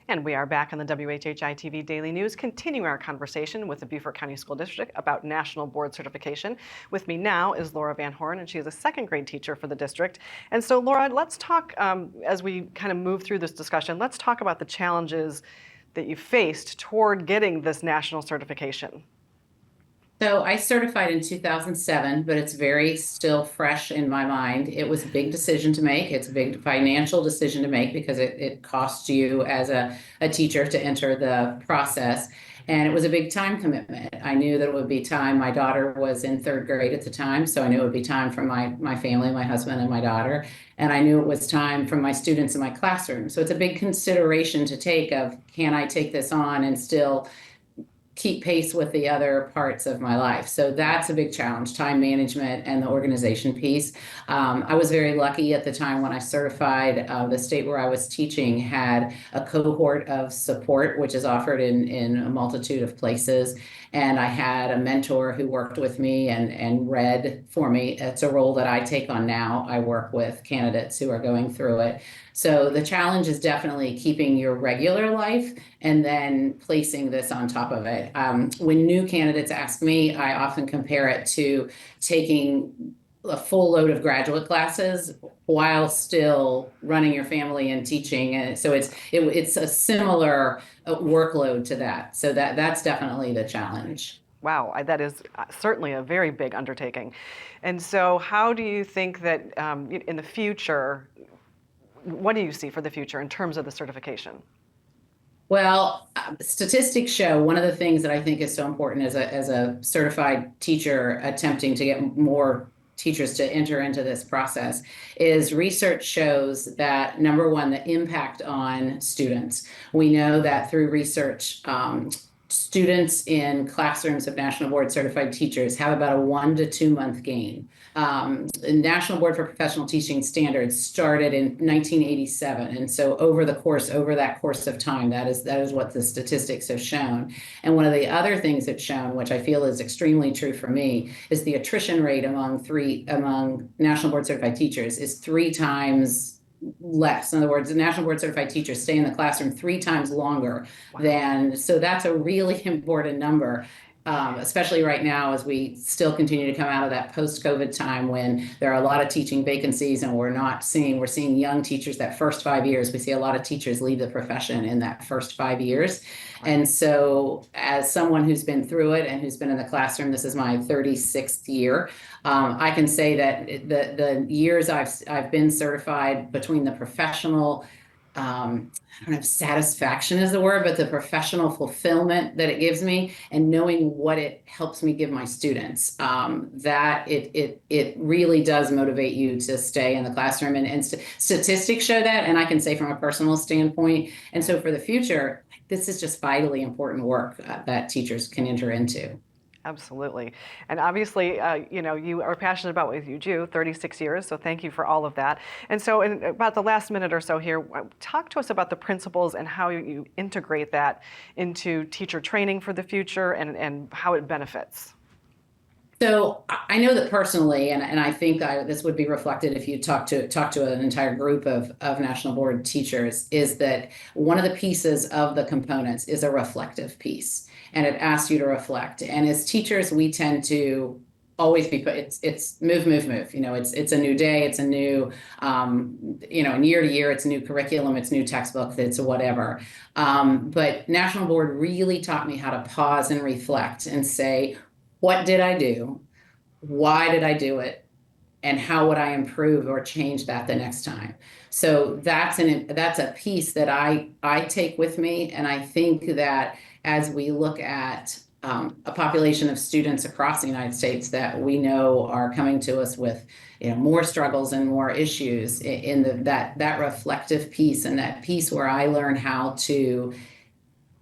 And we are back on the WHHI-TV Daily News, continuing our conversation with the Beaufort County School District about National Board Certification. With me now is Laura VanHorn, and she is a second grade teacher for the district. And so, Laura, let's talk, as we kind of move through this discussion, let's talk about the challenges that you faced toward getting this national certification. So I certified in 2007, but it's very still fresh in my mind. It was a big decision to make. It's a big financial decision to make because it costs you as a teacher to enter the process. And it was a big time commitment. I knew that it would be time. My daughter was in third grade at the time, so I knew it would be time for my family, my husband and my daughter. And I knew it was time for my students in my classroom. So it's a big consideration to take of, can I take this on and still keep pace with the other parts of my life. So that's a big challenge, time management and the organization piece. I was very lucky at the time when I certified. The state where I was teaching had a cohort of support, which is offered in a multitude of places. And I had a mentor who worked with me and read for me. It's a role that I take on now. I work with candidates who are going through it. So the challenge is definitely keeping your regular life and then placing this on top of it. When new candidates ask me, I often compare it to taking a full load of graduate classes while still running your family and teaching. And so it's a similar workload to that. So that's definitely the challenge. Wow, that is certainly a very big undertaking. And so how do you think that in the future, what do you see for the future in terms of the certification? Well, statistics show one of the things that I think is so important as a certified teacher attempting to get more teachers to enter into this process is research shows that, number one, the impact on students. We know that through research, students in classrooms of National Board Certified Teachers have about a 1 to 2 month gain. The National Board for Professional Teaching Standards started in 1987, and so over that course of time, that is what the statistics have shown. And one of the other things it's shown, which I feel is extremely true for me, is the attrition rate among National Board Certified Teachers is 3 times less. In other words, the National Board Certified teachers stay in the classroom 3 times longer so that's a really important number. Especially right now as we still continue to come out of that post-COVID time when there are a lot of teaching vacancies and we're seeing young teachers that first 5 years. We see a lot of teachers leave the profession in that first 5 years. And so as someone who's been through it and who's been in the classroom, this is my 36th year, I can say that the years I've been certified between the professional, I don't know if satisfaction is the word, but the professional fulfillment that it gives me and knowing what it helps me give my students, that it really does motivate you to stay in the classroom. And statistics show that, and I can say from a personal standpoint. And so for the future, this is just vitally important work that teachers can enter into. Absolutely. And obviously, you are passionate about what you do, 36 years, so thank you for all of that. And so in about the last minute or so here, talk to us about the principles and how you integrate that into teacher training for the future and how it benefits. So I know that personally, and I think this would be reflected if you talk to an entire group of National Board teachers, is that one of the pieces of the components is a reflective piece, and it asks you to reflect. And as teachers, we tend to always be it's move. It's a new day, it's a new and year to year, it's a new curriculum, it's new textbook, it's whatever. But National Board really taught me how to pause and reflect and say, what did I do? Why did I do it? And how would I improve or change that the next time? So that's a piece that I take with me. And I think that as we look at a population of students across the United States that we know are coming to us with more struggles and more issues in that reflective piece, and that piece where I learn how to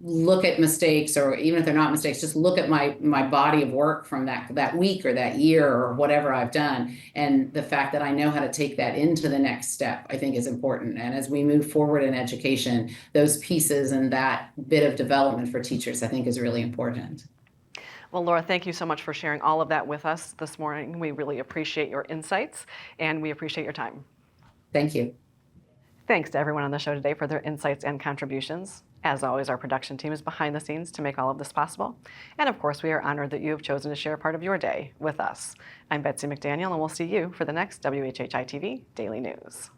look at mistakes, or even if they're not mistakes, just look at my body of work from that week or that year or whatever I've done. And the fact that I know how to take that into the next step, I think is important. And as we move forward in education, those pieces and that bit of development for teachers, I think, is really important. Well, Laura, thank you so much for sharing all of that with us this morning. We really appreciate your insights and we appreciate your time. Thank you. Thanks to everyone on the show today for their insights and contributions. As always, our production team is behind the scenes to make all of this possible. And of course, we are honored that you have chosen to share part of your day with us. I'm Betsy McDaniel, and we'll see you for the next WHHI-TV Daily News.